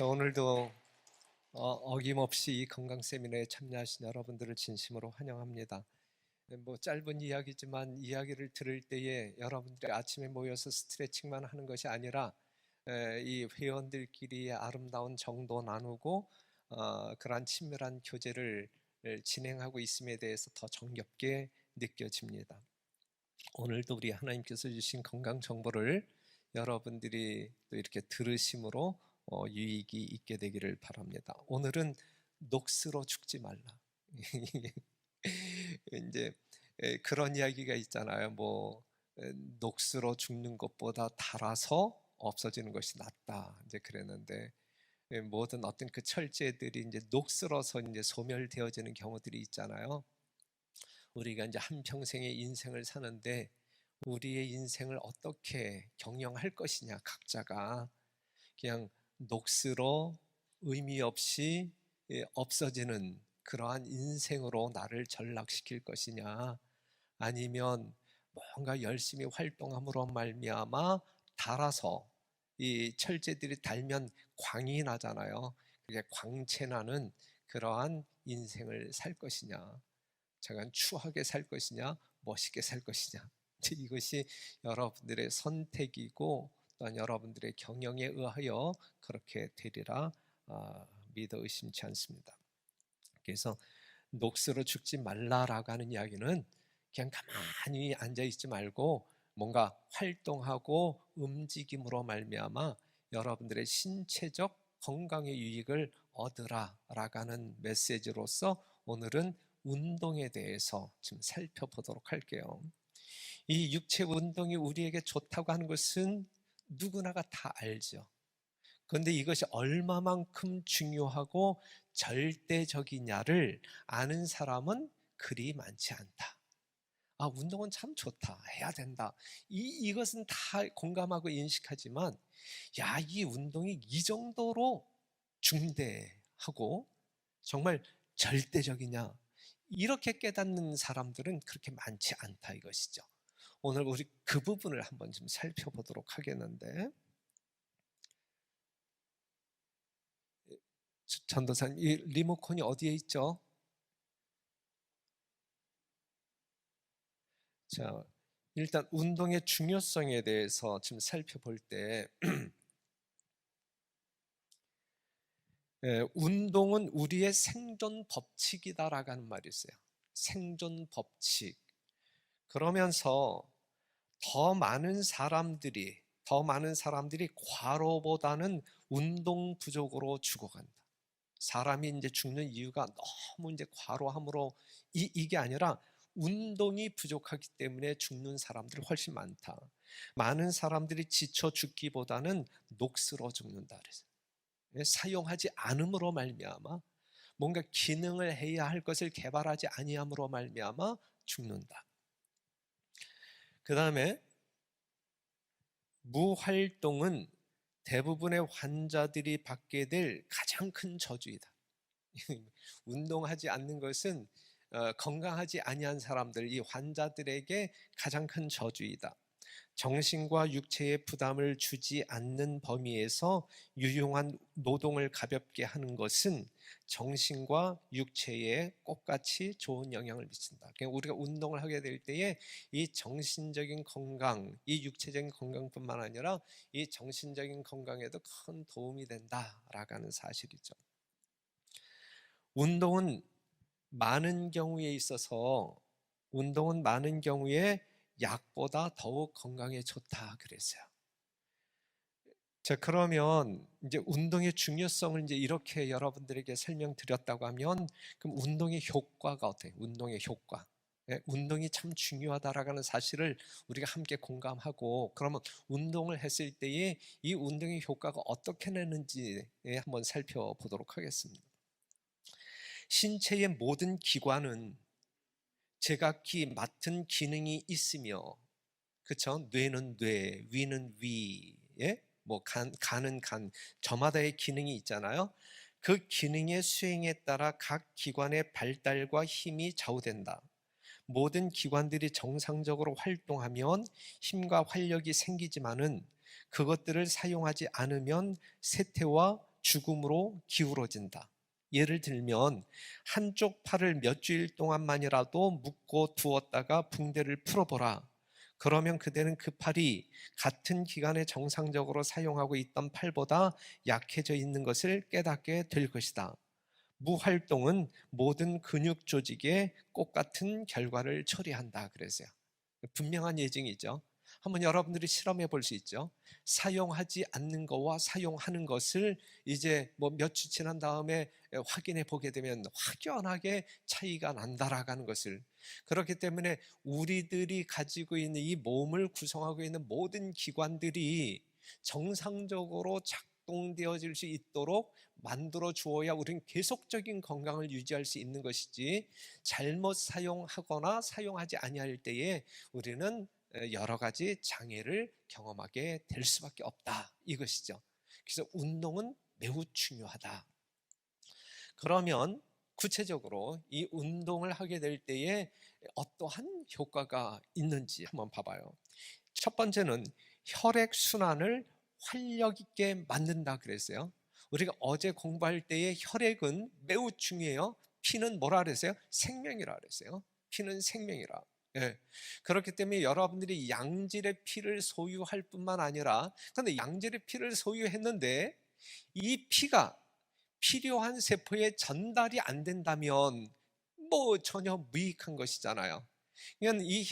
자, 오늘도 어김없이 이 건강 세미나에 참여하신 여러분들을 진심으로 환영합니다. 뭐 짧은 이야기지만 이야기를 들을 때에 여러분들이 아침에 모여서 스트레칭만 하는 것이 아니라 이 회원들끼리 아름다운 정도 나누고 그러한 친밀한 교제를 진행하고 있음에 대해서 더 정겹게 느껴집니다. 오늘도 우리 하나님께서 주신 건강 정보를 여러분들이 또 이렇게 들으심으로 유익이 있게 되기를 바랍니다. 오늘은 녹스로 죽지 말라. 이제 그런 이야기가 있잖아요. 뭐 녹스로 죽는 것보다 달아서 없어지는 것이 낫다. 이제 그랬는데 모든 어떤 그 철제들이 이제 녹슬어서 이제 소멸되어지는 경우들이 있잖아요. 우리가 이제 한 평생의 인생을 사는데 우리의 인생을 어떻게 경영할 것이냐, 각자가 그냥 녹슬어 의미 없이 없어지는 그러한 인생으로 나를 전락시킬 것이냐, 아니면 뭔가 열심히 활동함으로 말미암아 달아서, 이 철제들이 달면 광이 나잖아요. 그게 광채 나는 그러한 인생을 살 것이냐, 잠깐 추하게 살 것이냐, 멋있게 살 것이냐, 이것이 여러분들의 선택이고 또한 여러분들의 경영에 의하여 그렇게 되리라 믿어 의심치 않습니다. 그래서 녹슬어 죽지 말라라고 하는 이야기는 그냥 가만히 앉아 있지 말고 뭔가 활동하고 움직임으로 말미암아 여러분들의 신체적 건강의 유익을 얻으라라고 하는 메시지로서 오늘은 운동에 대해서 좀 살펴보도록 할게요. 이 육체 운동이 우리에게 좋다고 하는 것은 누구나가 다 알죠. 그런데 이것이 얼마만큼 중요하고 절대적이냐를 아는 사람은 그리 많지 않다. 아, 운동은 참 좋다, 해야 된다, 이것은 다 공감하고 인식하지만, 야, 이 운동이 이 정도로 중대하고 정말 절대적이냐, 이렇게 깨닫는 사람들은 그렇게 많지 않다 이것이죠. 오늘 우리 그 부분을 한번 좀 살펴보도록 하겠는데, 전도사님, 이 리모컨이 어디에 있죠? 자, 일단 운동의 중요성에 대해서 지금 살펴볼 때 운동은 우리의 생존 법칙이다라고 하는 말이 있어요. 생존 법칙. 그러면서 더 많은 사람들이 과로보다는 운동 부족으로 죽어간다. 사람이 이제 죽는 이유가 너무 이제 과로함으로 이게 아니라 운동이 부족하기 때문에 죽는 사람들이 훨씬 많다. 많은 사람들이 지쳐 죽기보다는 녹슬어 죽는다 그래서. 사용하지 않음으로 말미암아, 뭔가 기능을 해야 할 것을 개발하지 아니함으로 말미암아 죽는다. 그 다음에 무활동은 대부분의 환자들이 받게 될 가장 큰 저주이다. 운동하지 않는 것은 건강하지 아니한 사람들, 이 환자들에게 가장 큰 저주이다. 정신과 육체에 부담을 주지 않는 범위에서 유용한 노동을 가볍게 하는 것은 정신과 육체에 똑같이 좋은 영향을 미친다. 그러니까 우리가 운동을 하게 될 때에 이 정신적인 건강, 이 육체적인 건강뿐만 아니라 이 정신적인 건강에도 큰 도움이 된다라고 하는 사실이죠. 운동은 많은 경우에 있어서 약보다 더욱 건강에 좋다 그랬어요. 자, 그러면 이제 운동의 중요성을 이제 이렇게 여러분들에게 설명드렸다고 하면, 그럼 운동의 효과가 어때요? 운동의 효과. 운동이 참 중요하다라는 사실을 우리가 함께 공감하고, 그러면 운동을 했을 때에 이 운동의 효과가 어떻게 내는지 한번 살펴보도록 하겠습니다. 신체의 모든 기관은 제각기 맡은 기능이 있으며, 그렇죠? 뇌는 뇌, 위는 위, 뭐 간은 간, 저마다의 기능이 있잖아요. 그 기능의 수행에 따라 각 기관의 발달과 힘이 좌우된다. 모든 기관들이 정상적으로 활동하면 힘과 활력이 생기지만은 그것들을 사용하지 않으면 쇠퇴와 죽음으로 기울어진다. 예를 들면 한쪽 팔을 몇 주일 동안만이라도 묶고 두었다가 붕대를 풀어보라. 그러면 그대는 그 팔이 같은 기간에 정상적으로 사용하고 있던 팔보다 약해져 있는 것을 깨닫게 될 것이다. 무활동은 모든 근육 조직에 똑같은 결과를 초래한다 그랬어요. 분명한 예증이죠. 한번 여러분들이 실험해 볼 수 있죠. 사용하지 않는 것과 사용하는 것을 이제 뭐 몇 주 지난 다음에 확인해 보게 되면 확연하게 차이가 난다라는 것을. 그렇기 때문에 우리들이 가지고 있는 이 몸을 구성하고 있는 모든 기관들이 정상적으로 작동되어질 수 있도록 만들어 주어야 우리는 계속적인 건강을 유지할 수 있는 것이지, 잘못 사용하거나 사용하지 아니할 때에 우리는 여러 가지 장애를 경험하게 될 수밖에 없다, 이것이죠. 그래서 운동은 매우 중요하다. 그러면 구체적으로 이 운동을 하게 될 때에 어떠한 효과가 있는지 한번 봐봐요. 첫 번째는 혈액 순환을 활력 있게 만든다 그랬어요. 우리가 어제 공부할 때에 혈액은 매우 중요해요. 피는 뭐라 그랬어요? 생명이라 그랬어요. 피는 생명이라. 예. 그렇기 때문에 여러분들이 양질의 피를 소유할 뿐만 아니라, 그런데 양질의 피를 소유했는데 이 피가 필요한 세포에 전달이 안 된다면 뭐 전혀 무익한 것이잖아요. 그러니까 이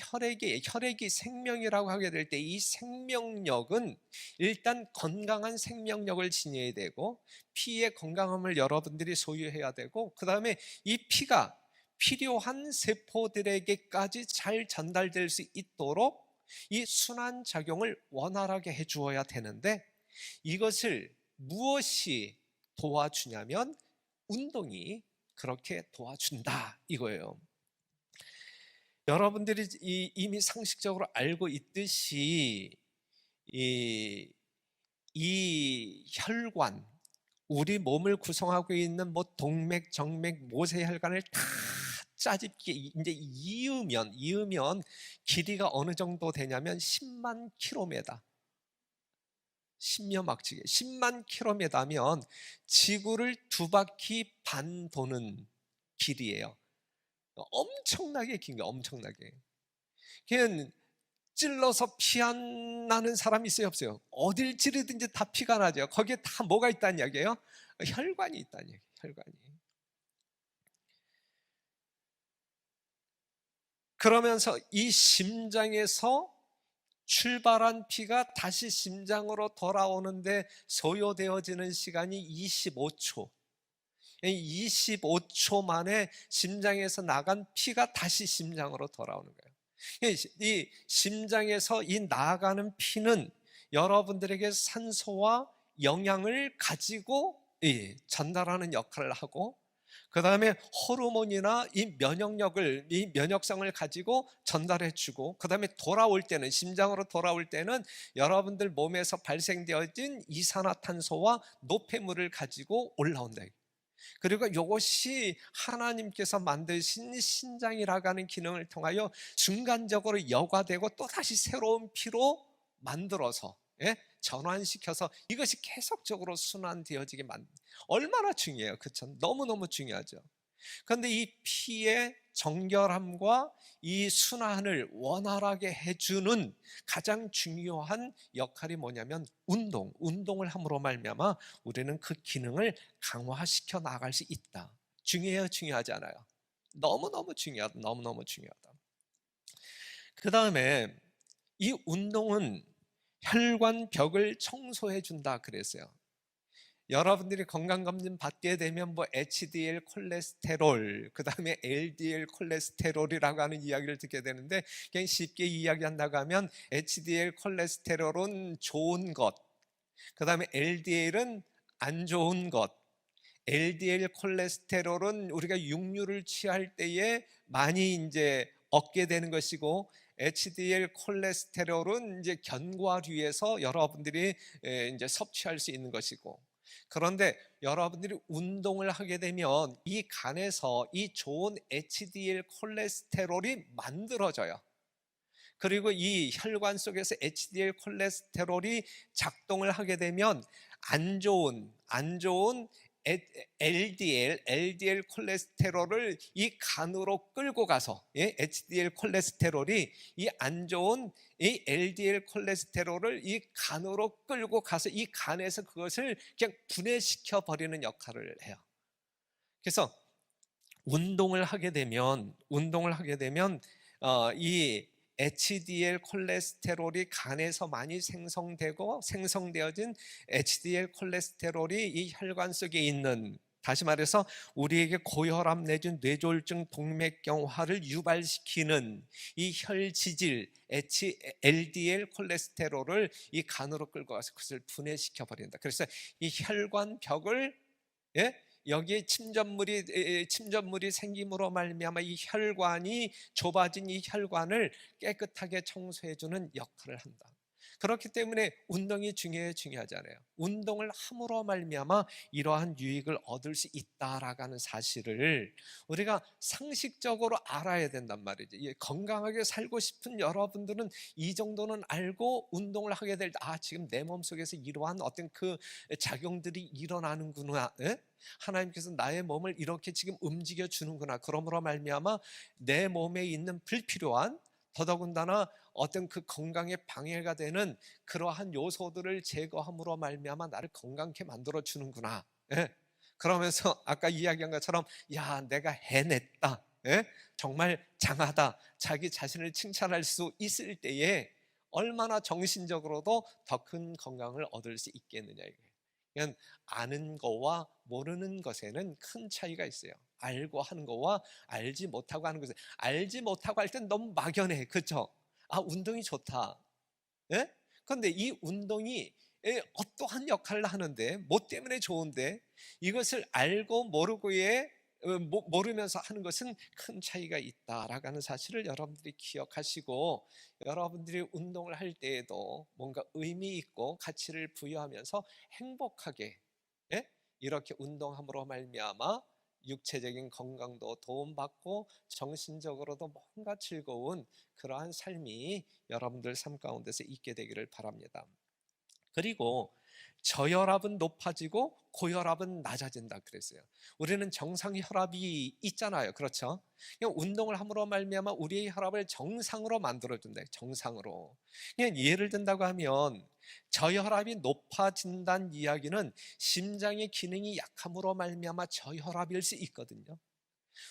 혈액이 생명이라고 하게 될 때 이 생명력은 일단 건강한 생명력을 지녀야 되고, 피의 건강함을 여러분들이 소유해야 되고, 그 다음에 이 피가 필요한 세포들에게까지 잘 전달될 수 있도록 이 순환 작용을 원활하게 해 주어야 되는데, 이것을 무엇이 도와주냐면 운동이 그렇게 도와준다 이거예요. 여러분들이 이미 상식적으로 알고 있듯이 이 혈관, 우리 몸을 구성하고 있는 뭐 동맥, 정맥, 모세혈관을 다 짜집게 이제 이으면 길이가 어느 정도 되냐면 10만 킬로미터. 신묘막치게 10만 킬로미터면 지구를 2바퀴 반 도는 길이에요. 엄청나게 긴 게, 엄청나게. 그냥 찔러서 피 안 나는 사람이 있어요, 없어요? 어딜 찌르든지 다 피가 나죠. 거기에 다 뭐가 있다는 이야기예요? 혈관이 있다는 얘기예요. 혈관이. 그러면서 이 심장에서 출발한 피가 다시 심장으로 돌아오는데 소요되어지는 시간이 25초. 25초 만에 심장에서 나간 피가 다시 심장으로 돌아오는 거예요. 이 심장에서 이 나가는 피는 여러분들에게 산소와 영양을 가지고 전달하는 역할을 하고, 그 다음에 호르몬이나 이 면역력을, 이 면역성을 가지고 전달해 주고, 그 다음에 돌아올 때는, 심장으로 돌아올 때는 여러분들 몸에서 발생되어진 이산화탄소와 노폐물을 가지고 올라온다. 그리고 이것이 하나님께서 만드신 신장이라고 하는 기능을 통하여 순간적으로 여과되고 또다시 새로운 피로 만들어서, 전환시켜서 이것이 계속적으로 순환되어지게 얼마나 중요해요. 그렇죠? 너무너무 중요하죠. 그런데 이 피의 정결함과 이 순환을 원활하게 해주는 가장 중요한 역할이 뭐냐면 운동을 함으로 말미암아 우리는 그 기능을 강화시켜 나갈 수 있다. 중요해요, 중요하지 않아요? 너무너무 중요하다. 너무너무 중요하다. 그 다음에 이 운동은 혈관벽을 청소해 준다 그랬어요. 여러분들이 건강검진 받게 되면 뭐 HDL 콜레스테롤, 그 다음에 LDL 콜레스테롤이라고 하는 이야기를 듣게 되는데, 그냥 쉽게 이야기한다고 하면 HDL 콜레스테롤은 좋은 것, 그 다음에 LDL은 안 좋은 것. LDL 콜레스테롤은 우리가 육류를 취할 때에 많이 이제 얻게 되는 것이고, HDL 콜레스테롤은 이제 견과류에서 여러분들이 이제 섭취할 수 있는 것이고, 그런데 여러분들이 운동을 하게 되면 이 간에서 이 좋은 HDL 콜레스테롤이 만들어져요. 그리고 이 혈관 속에서 HDL 콜레스테롤이 작동을 하게 되면 안 좋은 LDL 콜레스테롤을 이 간으로 끌고 가서, HDL 콜레스테롤이 이 안 좋은 이 LDL 콜레스테롤을 이 간으로 끌고 가서 이 간에서 그것을 그냥 분해시켜 버리는 역할을 해요. 그래서 운동을 하게 되면 이 HDL 콜레스테롤이 간에서 많이 생성되어진 HDL 콜레스테롤이 이 혈관 속에 있는, 다시 말해서 우리에게 고혈압 내진 뇌졸중 동맥경화를 유발시키는 이 혈지질 LDL 콜레스테롤을 이 간으로 끌고 가서 그것을 분해시켜 버린다. 그래서 이 혈관 벽을, 여기에 침전물이 생김으로 말미암아 이 혈관이 좁아진 이 혈관을 깨끗하게 청소해 주는 역할을 한다. 그렇기 때문에 운동이 중요하잖아요. 운동을 함으로 말미암아 이러한 유익을 얻을 수 있다라는 사실을 우리가 상식적으로 알아야 된단 말이죠. 건강하게 살고 싶은 여러분들은 이 정도는 알고 운동을 하게 될 때, 지금 내 몸속에서 이러한 어떤 그 작용들이 일어나는구나. 하나님께서 나의 몸을 이렇게 지금 움직여 주는구나. 그러므로 말미암아 내 몸에 있는 불필요한, 더더군다나 어떤 그 건강에 방해가 되는 그러한 요소들을 제거함으로 말미암아 나를 건강케 만들어 주는구나. 그러면서 아까 이야기한 것처럼, 야, 내가 해냈다, 정말 장하다, 자기 자신을 칭찬할 수 있을 때에 얼마나 정신적으로도 더 큰 건강을 얻을 수 있겠느냐 이거예요. 그냥 아는 거와 모르는 것에는 큰 차이가 있어요. 알고 하는 거와 알지 못하고 하는 것은, 알지 못하고 할 땐 너무 막연해, 그렇죠? 운동이 좋다. 그런데 이 운동이 어떠한 역할을 하는데, 뭐 때문에 좋은데, 이것을 알고 모르면서 하는 것은 큰 차이가 있다라는 사실을 여러분들이 기억하시고, 여러분들이 운동을 할 때에도 뭔가 의미 있고 가치를 부여하면서 행복하게, 이렇게 운동함으로 말미암아 육체적인 건강도 도움받고 정신적으로도 뭔가 즐거운 그러한 삶이 여러분들 삶 가운데서 있게 되기를 바랍니다. 그리고 저혈압은 높아지고 고혈압은 낮아진다 그랬어요. 우리는 정상 혈압이 있잖아요, 그렇죠? 그냥 운동을 함으로 말미암아 우리의 혈압을 정상으로 만들어준다. 정상으로. 그냥 예를 든다고 하면, 저혈압이 높아진다는 이야기는 심장의 기능이 약함으로 말미암아 저혈압일 수 있거든요.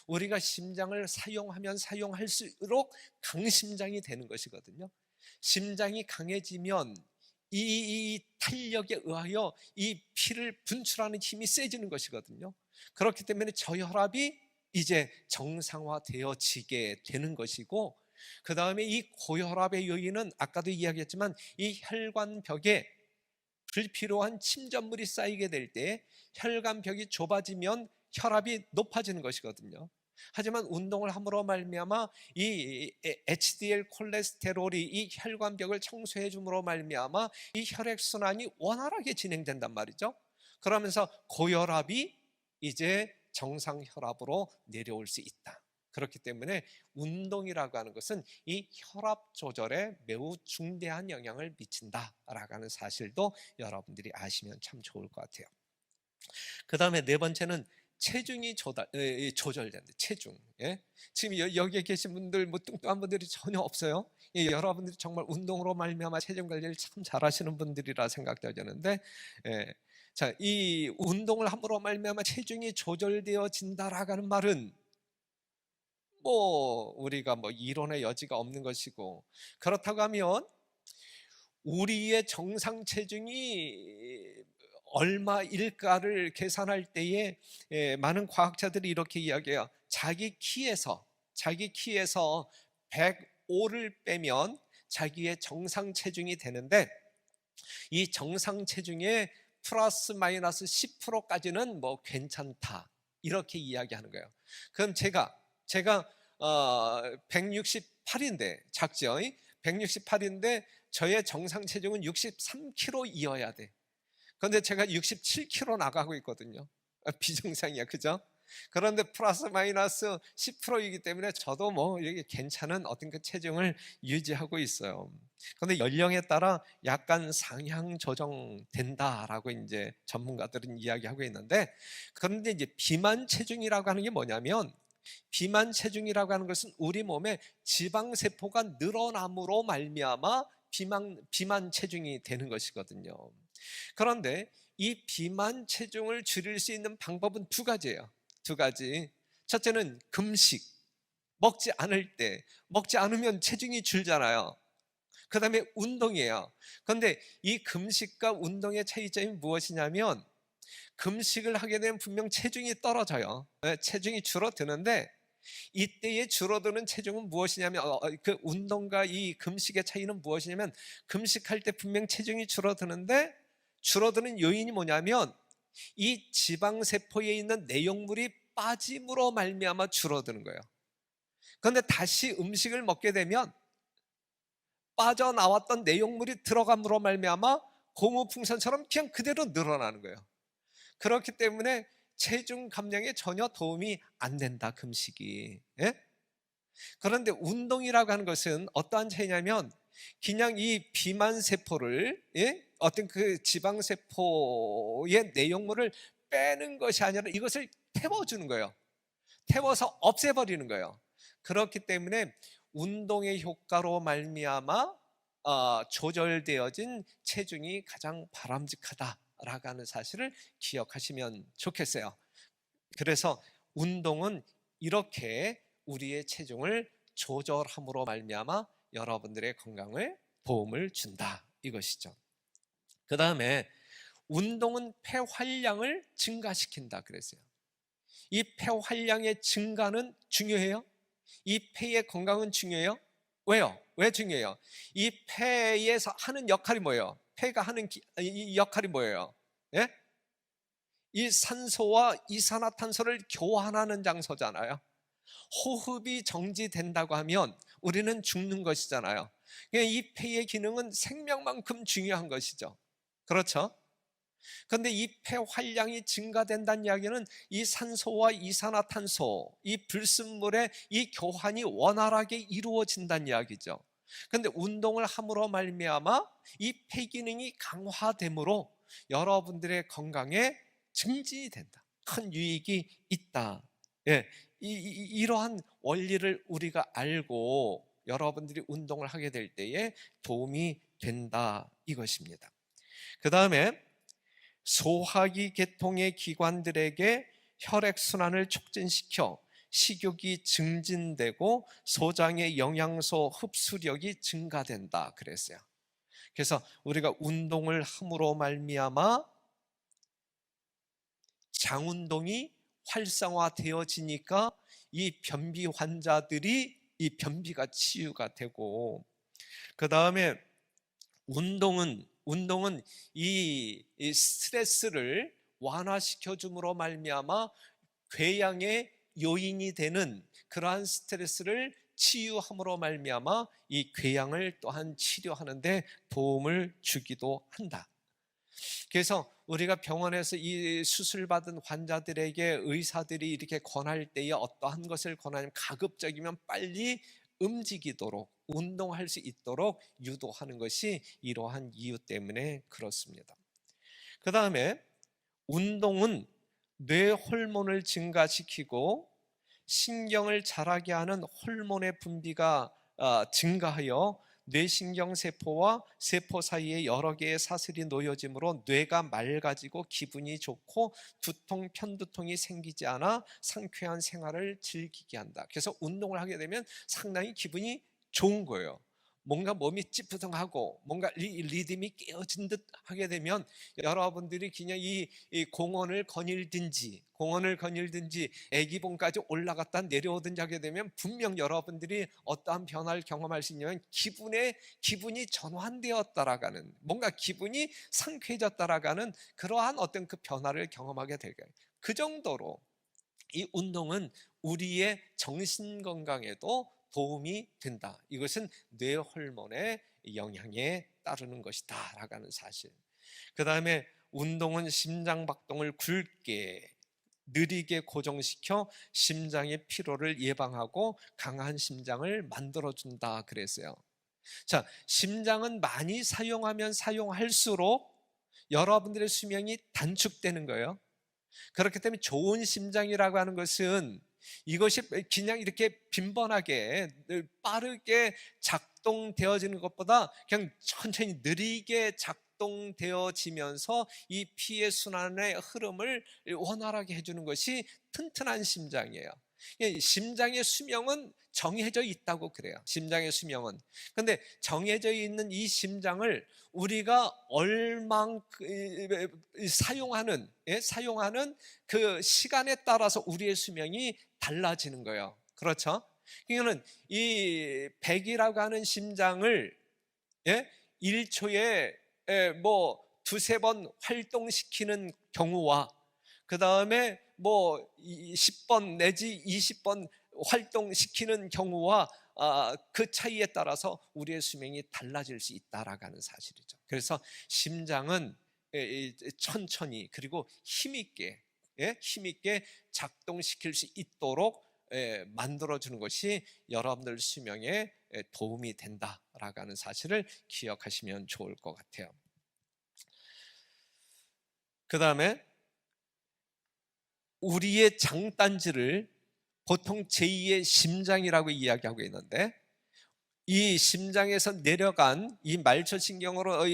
우리가 심장을 사용하면 사용할수록 강심장이 되는 것이거든요. 심장이 강해지면 이 탄력에 의하여 이 피를 분출하는 힘이 세지는 것이거든요. 그렇기 때문에 저혈압이 이제 정상화되어지게 되는 것이고, 그 다음에 이 고혈압의 요인은 아까도 이야기했지만 이 혈관벽에 불필요한 침전물이 쌓이게 될 때 혈관벽이 좁아지면 혈압이 높아지는 것이거든요. 하지만 운동을 함으로 말미암아 이 HDL 콜레스테롤이 이 혈관벽을 청소해 줌으로 말미암아 이 혈액 순환이 원활하게 진행된단 말이죠. 그러면서 고혈압이 이제 정상 혈압으로 내려올 수 있다. 그렇기 때문에 운동이라고 하는 것은 이 혈압 조절에 매우 중대한 영향을 미친다라고 하는 사실도 여러분들이 아시면 참 좋을 것 같아요. 그 다음에 네 번째는 체중이 조절된다. 체중. 지금 여기에 계신 분들, 뭐 뚱뚱한 분들이 전혀 없어요. 여러분들이 정말 운동으로 말미암아 체중 관리를 참 잘하시는 분들이라 생각되는데, 자, 이 운동을 함으로 말미암아 체중이 조절되어진다라는 말은 뭐 우리가 뭐 이론의 여지가 없는 것이고, 그렇다고 하면 우리의 정상 체중이 얼마일까를 계산할 때에 많은 과학자들이 이렇게 이야기해요. 자기 키에서 105를 빼면 자기의 정상 체중이 되는데, 이 정상 체중의 플러스 마이너스 10%까지는 뭐 괜찮다, 이렇게 이야기하는 거예요. 그럼 제가 168인데 작죠? 168인데 저의 정상 체중은 63kg이어야 돼. 그런데 제가 67kg 나가고 있거든요. 비정상이야, 그죠? 그런데 플러스 마이너스 10%이기 때문에 저도 뭐 이렇게 괜찮은 어떤 그 체중을 유지하고 있어요. 그런데 연령에 따라 약간 상향 조정된다라고 이제 전문가들은 이야기하고 있는데, 그런데 이제 비만 체중이라고 하는 게 뭐냐면, 비만 체중이라고 하는 것은 우리 몸에 지방 세포가 늘어남으로 말미암아 비만 체중이 되는 것이거든요. 그런데 이 비만 체중을 줄일 수 있는 방법은 두 가지예요. 두 가지. 첫째는 금식. 먹지 않을 때, 먹지 않으면 체중이 줄잖아요. 그 다음에 운동이에요. 그런데 이 금식과 운동의 차이점이 무엇이냐면, 금식을 하게 되면 분명 체중이 떨어져요. 체중이 줄어드는데, 이때에 줄어드는 체중은 무엇이냐면, 그 운동과 이 금식의 차이는 무엇이냐면, 금식할 때 분명 체중이 줄어드는데, 줄어드는 요인이 뭐냐면, 이 지방세포에 있는 내용물이 빠짐으로 말미암아 줄어드는 거예요. 그런데 다시 음식을 먹게 되면 빠져나왔던 내용물이 들어감으로 말미암아 고무풍선처럼 그냥 그대로 늘어나는 거예요. 그렇기 때문에 체중 감량에 전혀 도움이 안 된다, 금식이. 예? 그런데 운동이라고 하는 것은 어떠한 차이냐면, 그냥 이 비만 세포를, 예? 어떤 그 지방 세포의 내용물을 빼는 것이 아니라 이것을 태워주는 거예요. 태워서 없애버리는 거예요. 그렇기 때문에 운동의 효과로 말미암아 조절되어진 체중이 가장 바람직하다라고 하는 사실을 기억하시면 좋겠어요. 그래서 운동은 이렇게 우리의 체중을 조절함으로 말미암아 여러분들의 건강을 도움을 준다, 이것이죠. 그 다음에 운동은 폐활량을 증가시킨다 그랬어요. 이 폐활량의 증가는 중요해요. 이 폐의 건강은 중요해요. 왜요? 왜 중요해요? 이 폐에서 하는 역할이 뭐예요? 폐가 하는 이 역할이 뭐예요? 예? 이 산소와 이산화탄소를 교환하는 장소잖아요. 호흡이 정지된다고 하면 우리는 죽는 것이잖아요. 그러니까 이 폐의 기능은 생명만큼 중요한 것이죠. 그렇죠? 그런데 이 폐활량이 증가된다는 이야기는 이 산소와 이산화탄소, 이 불순물의 이 교환이 원활하게 이루어진다는 이야기죠. 그런데 운동을 함으로 말미암아 이 폐기능이 강화되므로 여러분들의 건강에 증진이 된다, 큰 유익이 있다. 예, 이러한 원리를 우리가 알고 여러분들이 운동을 하게 될 때에 도움이 된다, 이것입니다. 그 다음에 소화기 계통의 기관들에게 혈액순환을 촉진시켜 식욕이 증진되고 소장의 영양소 흡수력이 증가된다 그랬어요. 그래서 우리가 운동을 함으로 말미암아 장운동이 활성화되어지니까 이 변비 환자들이 이 변비가 치유가 되고, 그 다음에 운동은 이 스트레스를 완화시켜 줌으로 말미암아 궤양의 요인이 되는 그러한 스트레스를 치유함으로 말미암아 이 궤양을 또한 치료하는데 도움을 주기도 한다. 그래서 우리가 병원에서 이 수술받은 환자들에게 의사들이 이렇게 권할 때에 어떠한 것을 권하냐면, 가급적이면 빨리 움직이도록, 운동할 수 있도록 유도하는 것이 이러한 이유 때문에 그렇습니다. 그 다음에 운동은 뇌 호르몬을 증가시키고 신경을 자라게 하는 호르몬의 분비가 증가하여 뇌신경세포와 세포 사이에 여러 개의 사슬이 놓여지므로 뇌가 맑아지고 기분이 좋고 두통, 편두통이 생기지 않아 상쾌한 생활을 즐기게 한다. 그래서 운동을 하게 되면 상당히 기분이 좋은 거예요. 뭔가 몸이 찌뿌둥하고 뭔가 리듬이 깨어진 듯 하게 되면 여러분들이 그냥 이 공원을 거닐든지 애기봉까지 올라갔다 내려오든지 하게 되면 분명 여러분들이 어떠한 변화를 경험할 수 있냐면, 기분이 전환되었다라가는, 뭔가 기분이 상쾌해졌다라가는 그러한 어떤 그 변화를 경험하게 될 거예요. 그 정도로 이 운동은 우리의 정신 건강에도 도움이 된다. 이것은 뇌 호르몬의 영향에 따르는 것이다 라는 사실. 그 다음에 운동은 심장 박동을 굵게 느리게 고정시켜 심장의 피로를 예방하고 강한 심장을 만들어준다 그랬어요. 자, 심장은 많이 사용하면 사용할수록 여러분들의 수명이 단축되는 거예요. 그렇기 때문에 좋은 심장이라고 하는 것은 이것이 그냥 이렇게 빈번하게 빠르게 작동되어지는 것보다 그냥 천천히 느리게 작동되어지면서 이 피의 순환의 흐름을 원활하게 해주는 것이 튼튼한 심장이에요. 심장의 수명은 정해져 있다고 그래요. 심장의 수명은. 그런데 정해져 있는 이 심장을 우리가 얼만큼 사용하는 그 시간에 따라서 우리의 수명이 달라지는 거예요. 그렇죠? 그러니까는 이 100이라고 하는 심장을 1초에 뭐 두세 번 활동시키는 경우와 그 다음에 뭐 10번 내지 20번 활동시키는 경우와 그 차이에 따라서 우리의 수명이 달라질 수 있다라는 사실이죠. 그래서 심장은 천천히 그리고 힘있게 작동시킬 수 있도록 만들어주는 것이 여러분들 수명에 도움이 된다라고 하는 사실을 기억하시면 좋을 것 같아요. 그 다음에 우리의 장단지를 보통 제2의 심장이라고 이야기하고 있는데, 이 심장에서 내려간 이 말초신경으로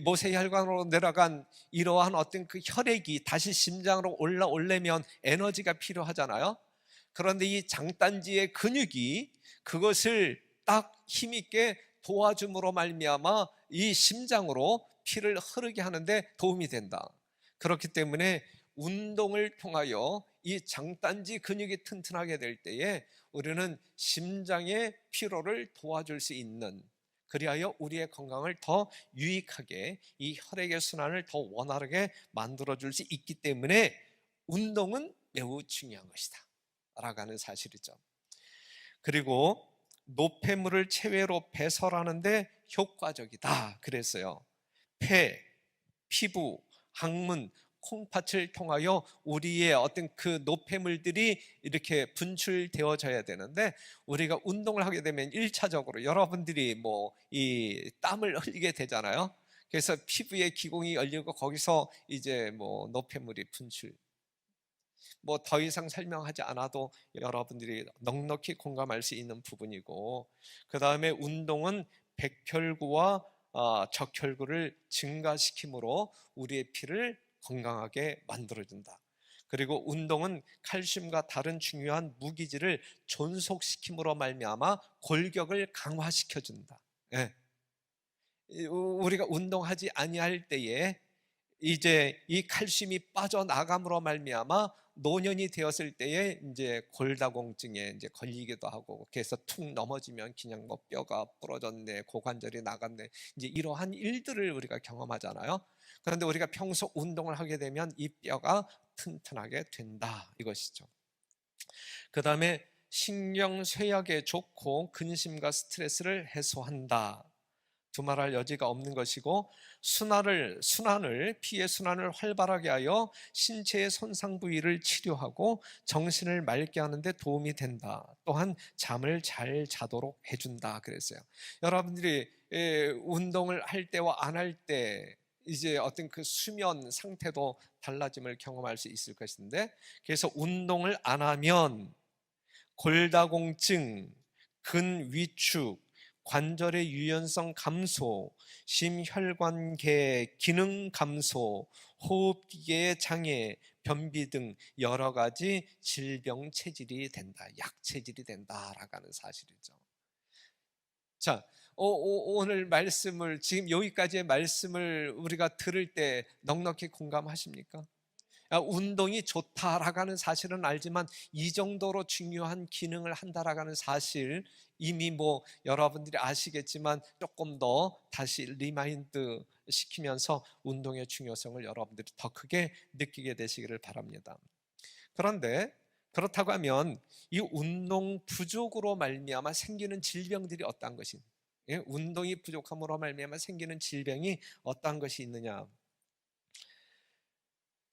모세혈관으로 내려간 이러한 어떤 그 혈액이 다시 심장으로 올라오려면 에너지가 필요하잖아요. 그런데 이 장단지의 근육이 그것을 딱 힘있게 도와줌으로 말미암아 이 심장으로 피를 흐르게 하는데 도움이 된다. 그렇기 때문에 운동을 통하여 이 장단지 근육이 튼튼하게 될 때에 우리는 심장의 피로를 도와줄 수 있는, 그리하여 우리의 건강을 더 유익하게, 이 혈액의 순환을 더 원활하게 만들어줄 수 있기 때문에 운동은 매우 중요한 것이다 라고 하는 사실이죠. 그리고 노폐물을 체외로 배설하는데 효과적이다 그랬어요. 폐, 피부, 항문, 콩팥을 통하여 우리의 어떤 그 노폐물들이 이렇게 분출되어져야 되는데, 우리가 운동을 하게 되면 1차적으로 여러분들이 뭐 이 땀을 흘리게 되잖아요. 그래서 피부에 기공이 열리고 거기서 이제 뭐 노폐물이 분출, 뭐 더 이상 설명하지 않아도 여러분들이 넉넉히 공감할 수 있는 부분이고, 그 다음에 운동은 백혈구와 적혈구를 증가시키므로 우리의 피를 건강하게 만들어준다. 그리고 운동은 칼슘과 다른 중요한 무기질을 존속시킴으로 말미암아 골격을 강화시켜준다. 예. 우리가 운동하지 아니할 때에 이제 이 칼슘이 빠져나감으로 말미암아 노년이 되었을 때에 이제 골다공증에 이제 걸리기도 하고, 그래서 툭 넘어지면 그냥 뭐 뼈가 부러졌네, 고관절이 나갔네, 이제 이러한 일들을 우리가 경험하잖아요. 그런데 우리가 평소 운동을 하게 되면 이 뼈가 튼튼하게 된다 이것이죠. 그 다음에 신경 쇠약에 좋고 근심과 스트레스를 해소한다. 두말할 여지가 없는 것이고, 피의 순환을 활발하게 하여 신체의 손상 부위를 치료하고 정신을 맑게 하는 데 도움이 된다. 또한 잠을 잘 자도록 해준다 그랬어요. 여러분들이 운동을 할 때와 안 할 때 이제 어떤 그 수면 상태도 달라짐을 경험할 수 있을 것인데, 그래서 운동을 안 하면 골다공증, 근위축, 관절의 유연성 감소, 심혈관계 기능 감소, 호흡기계 장애, 변비 등 여러 가지 질병 체질이 된다, 약체질이 된다라고 하는 사실이죠. 자, 오늘 말씀을, 지금 여기까지의 말씀을 우리가 들을 때 넉넉히 공감하십니까? 운동이 좋다라고 하는 사실은 알지만 이 정도로 중요한 기능을 한다라고 하는 사실 이미 뭐 여러분들이 아시겠지만 조금 더 다시 리마인드 시키면서 운동의 중요성을 여러분들이 더 크게 느끼게 되시기를 바랍니다. 그런데 그렇다고 하면 이 운동 부족으로 말미암아 생기는 질병들이 어떠한 것이, 운동이 부족함으로 말미암아 생기는 질병이 어떠한 것이 있느냐.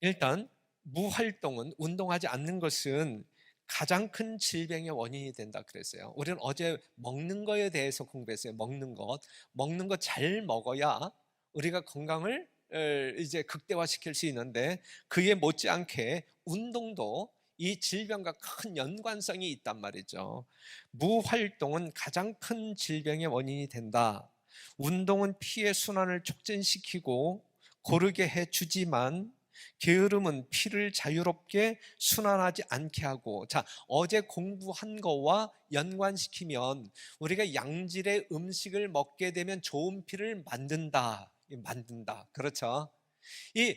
일단 무활동은, 운동하지 않는 것은 가장 큰 질병의 원인이 된다 그랬어요. 우리는 어제 먹는 거에 대해서 공부했어요. 먹는 것 잘 먹어야 우리가 건강을 이제 극대화시킬 수 있는데, 그에 못지않게 운동도 이 질병과 큰 연관성이 있단 말이죠. 무활동은 가장 큰 질병의 원인이 된다. 운동은 피의 순환을 촉진시키고 고르게 해주지만 게으름은 피를 자유롭게 순환하지 않게 하고, 자, 어제 공부한 거와 연관시키면 우리가 양질의 음식을 먹게 되면 좋은 피를 만든다. 그렇죠? 이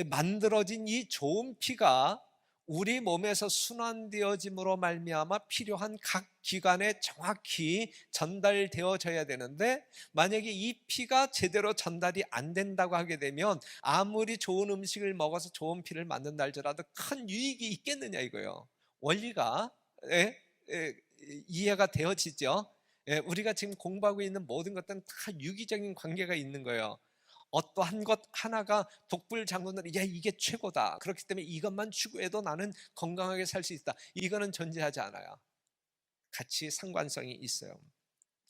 만들어진 이 좋은 피가 우리 몸에서 순환되어짐으로 말미암아 필요한 각 기관에 정확히 전달되어져야 되는데, 만약에 이 피가 제대로 전달이 안 된다고 하게 되면 아무리 좋은 음식을 먹어서 좋은 피를 만든다 할지라도 큰 유익이 있겠느냐 이거예요. 원리가 예, 예, 이해가 되어지죠. 예, 우리가 지금 공부하고 있는 모든 것들은 다 유기적인 관계가 있는 거예요. 어떠한 것 하나가 독불장군으로 야 이게 최고다, 그렇기 때문에 이것만 추구해도 나는 건강하게 살 수 있다, 이거는 존재하지 않아요. 같이 상관성이 있어요.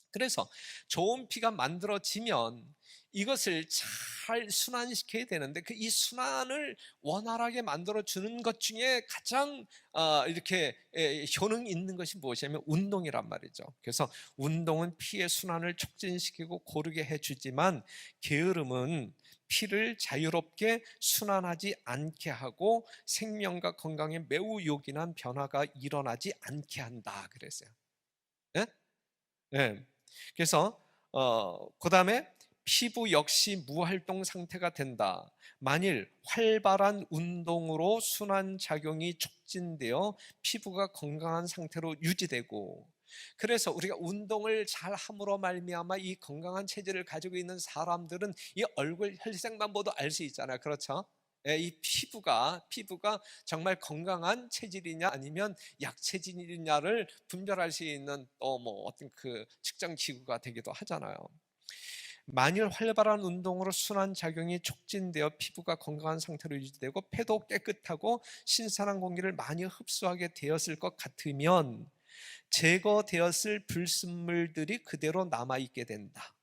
그래서 좋은 피가 만들어지면 이것을 잘 순환시켜야 되는데, 이 순환을 원활하게 만들어 주는 것 중에 가장 이렇게 효능 있는 것이 무엇이냐면 운동이란 말이죠. 그래서 운동은 피의 순환을 촉진시키고 고르게 해주지만 게으름은 피를 자유롭게 순환하지 않게 하고 생명과 건강에 매우 요긴한 변화가 일어나지 않게 한다 그랬어요. 예? 예. 그래서 그다음에 피부 역시 무활동 상태가 된다. 만일 활발한 운동으로 순환 작용이 촉진되어 피부가 건강한 상태로 유지되고, 그래서 우리가 운동을 잘 함으로 말미암아 이 건강한 체질을 가지고 있는 사람들은 이 얼굴 혈색만 봐도 알 수 있잖아요. 그렇죠? 예, 이 피부가 정말 건강한 체질이냐 아니면 약체질이냐를 분별할 수 있는 뭐 어떤 그 측정 기구가 되기도 하잖아요. 만일 활발한 운동으로 순환 작용이 촉진되어 피부가 건강한 상태로 유지되고 폐도 깨끗하고 신선한 공기를 많이 흡수하게 되었을 것 같으면 제거되었을 불순물들이 그대로 남아 있게 된다.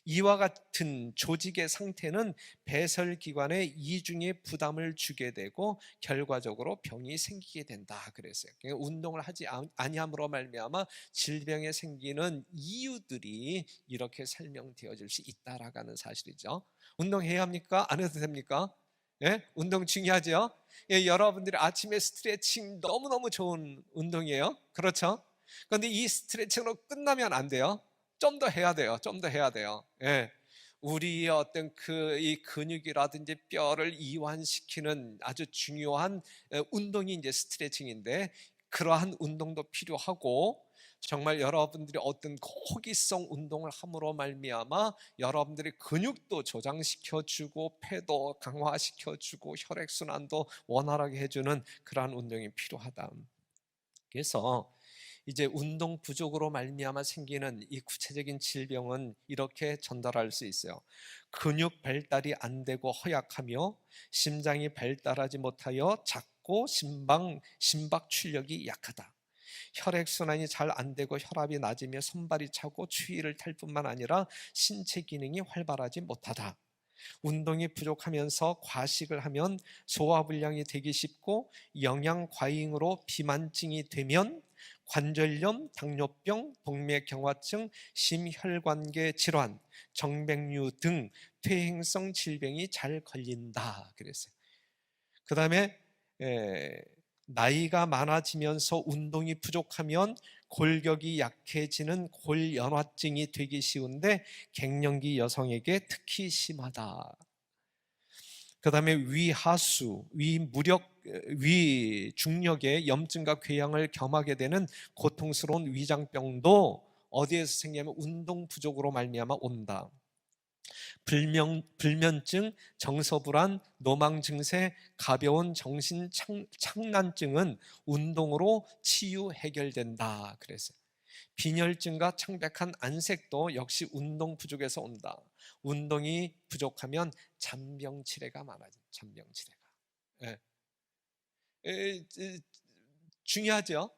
이와 같은 조직의 상태는 배설기관에 이중의 부담을 주게 되고 결과적으로 병이 생기게 된다 그랬어요. 그러니까 운동을 하지 아니함으로 말미암아 질병에 생기는 이유들이 이렇게 설명되어질 수 있다라는 사실이죠. 운동해야 합니까? 안 해도 됩니까? 예? 운동 중요하죠? 예, 여러분들이 아침에 스트레칭 너무너무 좋은 운동이에요. 그렇죠? 그런데 이 스트레칭으로 끝나면 안 돼요. 좀 더 해야 돼요. 좀 더 해야 돼요. 예. 우리의 어떤 이 근육이라든지 뼈를 이완시키는 아주 중요한 운동이 이제 스트레칭인데, 그러한 운동도 필요하고, 정말 여러분들이 어떤 호기성 운동을 함으로 말미암아 여러분들의 근육도 조장시켜주고 폐도 강화시켜주고 혈액순환도 원활하게 해주는 그러한 운동이 필요하다. 그래서 이제 운동 부족으로 말미암아 생기는 이 구체적인 질병은 이렇게 전달할 수 있어요. 근육 발달이 안 되고 허약하며 심장이 발달하지 못하여 작고 심박 출력이 약하다. 혈액 순환이 잘 안 되고 혈압이 낮으며 손발이 차고 추위를 탈 뿐만 아니라 신체 기능이 활발하지 못하다. 운동이 부족하면서 과식을 하면 소화불량이 되기 쉽고, 영양 과잉으로 비만증이 되면 관절염, 당뇨병, 동맥경화증, 심혈관계 질환, 정맥류 등 퇴행성 질병이 잘 걸린다 그랬어요. 그 다음에 나이가 많아지면서 운동이 부족하면 골격이 약해지는 골연화증이 되기 쉬운데 갱년기 여성에게 특히 심하다. 그 다음에 위하수, 위중력의 염증과 궤양을 겸하게 되는 고통스러운 위장병도 어디에서 생기냐면 운동 부족으로 말미암아 온다. 불면증, 정서불안, 노망 증세, 가벼운 정신 착란증은 운동으로 치유 해결된다 그랬어요. 빈혈증과 창백한 안색도 역시 운동 부족에서 온다. 운동이 부족하면 잔병치레가 많아져. 잔병치레가. 예. 중요하죠.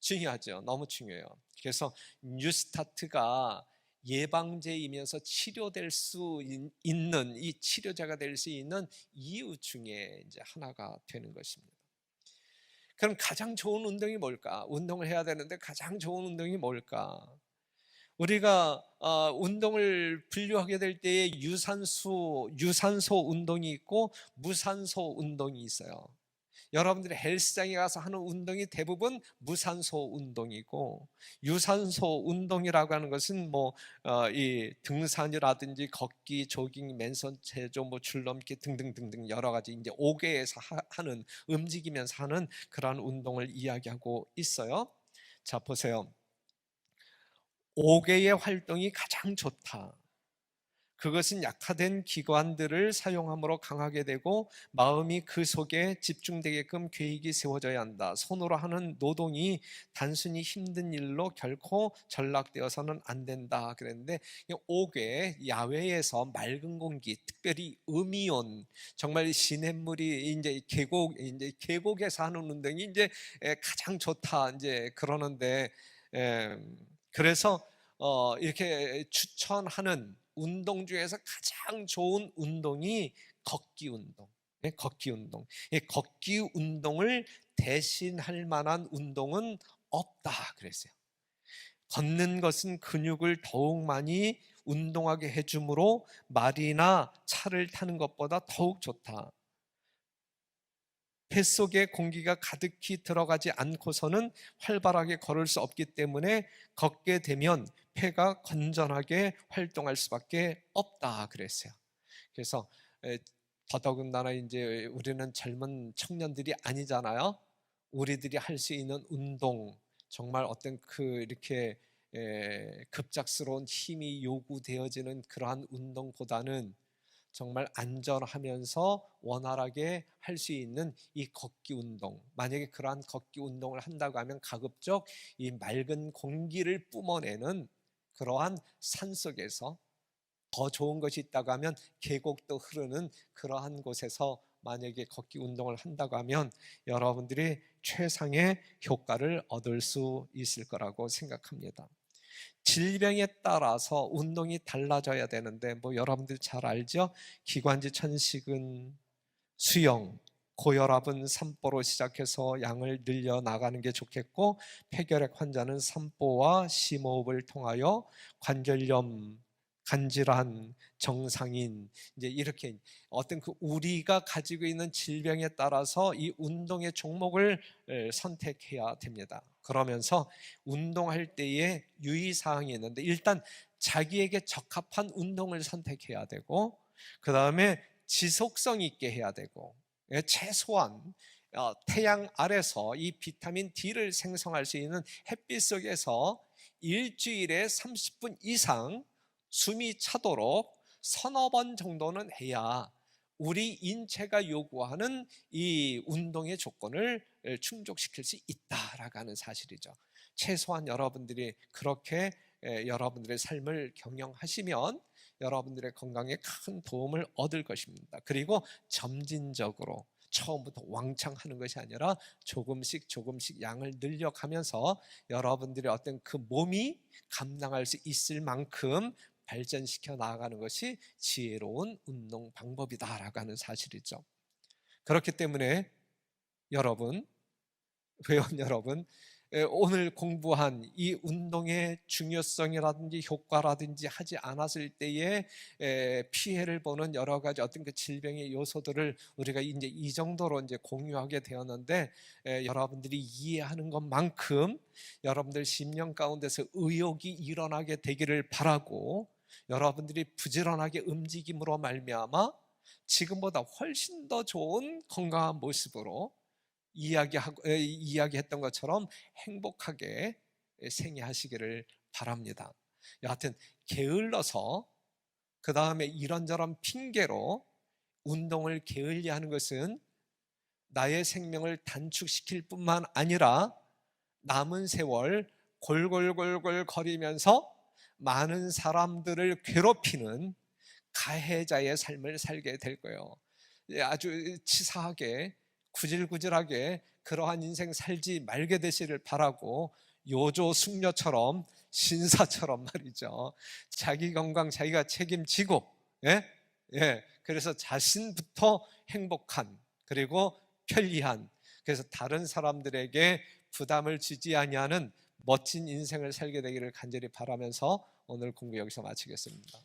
중요하죠. 너무 중요해요. 그래서 뉴스타트가 예방제이면서 치료될 수 있는, 이 치료제가 될 수 있는 이유 중에 이제 하나가 되는 것입니다. 그럼 가장 좋은 운동이 뭘까? 운동을 해야 되는데 가장 좋은 운동이 뭘까? 우리가 운동을 분류하게 될 때에 유산소 운동이 있고 무산소 운동이 있어요. 여러분들이 헬스장에 가서 하는 운동이 대부분 무산소 운동이고, 유산소 운동이라고 하는 것은 이 등산이라든지 걷기, 조깅, 맨손 체조, 줄넘기 등등등등 여러 가지 이제 5개에서 하는, 움직이면서 하는 그러한 운동을 이야기하고 있어요. 자, 보세요. 5개의 활동이 가장 좋다. 그것은 약화된 기관들을 사용함으로 강하게 되고 마음이 그 속에 집중되게끔 계획이 세워져야 한다. 손으로 하는 노동이 단순히 힘든 일로 결코 전락되어서는 안 된다 그랬는데, 5개, 야외에서 맑은 공기, 특별히 음이온, 정말 시냇물이 이제 계곡에서 하는 운동이 이제 가장 좋다 이제 그러는데, 그래서 이렇게 추천하는 운동 중에서 가장 좋은 운동이 걷기 운동. 걷기 운동. 걷기 운동을 대신할 만한 운동은 없다 그랬어요. 걷는 것은 근육을 더욱 많이 운동하게 해주므로 말이나 차를 타는 것보다 더욱 좋다. 뱃속에 공기가 가득히 들어가지 않고서는 활발하게 걸을 수 없기 때문에 걷게 되면 폐가 건전하게 활동할 수밖에 없다 그랬어요. 그래서 더더군다나 이제 우리는 젊은 청년들이 아니잖아요. 우리들이 할 수 있는 운동, 정말 어떤 이렇게 급작스러운 힘이 요구되어지는 그러한 운동보다는 정말 안전하면서 원활하게 할 수 있는 이 걷기 운동, 만약에 그러한 걷기 운동을 한다고 하면 가급적 이 맑은 공기를 뿜어내는 그러한 산속에서, 더 좋은 것이 있다고 하면 계곡도 흐르는 그러한 곳에서 만약에 걷기 운동을 한다고 하면 여러분들이 최상의 효과를 얻을 수 있을 거라고 생각합니다. 질병에 따라서 운동이 달라져야 되는데, 여러분들 잘 알죠? 기관지 천식은 수영, 고혈압은 산보로 시작해서 양을 늘려 나가는 게 좋겠고, 폐결핵 환자는 산보와 심호흡을 통하여 관절염, 간질환, 정상인, 이제 이렇게 어떤 우리가 가지고 있는 질병에 따라서 이 운동의 종목을 선택해야 됩니다. 그러면서 운동할 때에 유의사항이 있는데, 일단 자기에게 적합한 운동을 선택해야 되고, 그 다음에 지속성 있게 해야 되고, 최소한 태양 아래서 이 비타민 D를 생성할 수 있는 햇빛 속에서 일주일에 30분 이상 숨이 차도록 서너 번 정도는 해야 우리 인체가 요구하는 이 운동의 조건을 충족시킬 수 있다라고 하는 사실이죠. 최소한 여러분들이 그렇게 여러분들의 삶을 경영하시면 여러분들의 건강에 큰 도움을 얻을 것입니다. 그리고 점진적으로, 처음부터 왕창 하는 것이 아니라 조금씩 양을 늘려가면서 여러분들의 어떤 그 몸이 감당할 수 있을 만큼 발전시켜 나아가는 것이 지혜로운 운동 방법이다라고 하는 사실이죠. 그렇기 때문에 여러분, 회원 여러분, 오늘 공부한 이 운동의 중요성이라든지 효과라든지 하지 않았을 때에 피해를 보는 여러 가지 어떤 그 질병의 요소들을 우리가 이제 이 정도로 이제 공유하게 되었는데, 여러분들이 이해하는 것만큼 여러분들 심령 가운데서 의욕이 일어나게 되기를 바라고, 여러분들이 부지런하게 움직임으로 말미암아 지금보다 훨씬 더 좋은 건강한 모습으로 이야기했던 것처럼 행복하게 생애하시기를 바랍니다. 여하튼 게을러서 그 다음에 이런저런 핑계로 운동을 게을리하는 것은 나의 생명을 단축시킬 뿐만 아니라 남은 세월 골골골골 거리면서 많은 사람들을 괴롭히는 가해자의 삶을 살게 될 거예요. 아주 치사하게 구질구질하게 그러한 인생 살지 말게 되시를 바라고, 요조 숙녀처럼 신사처럼 말이죠, 자기 건강 자기가 책임지고, 예? 예. 그래서 자신부터 행복한, 그리고 편리한, 그래서 다른 사람들에게 부담을 주지 아니하는 멋진 인생을 살게 되기를 간절히 바라면서 오늘 공부 여기서 마치겠습니다.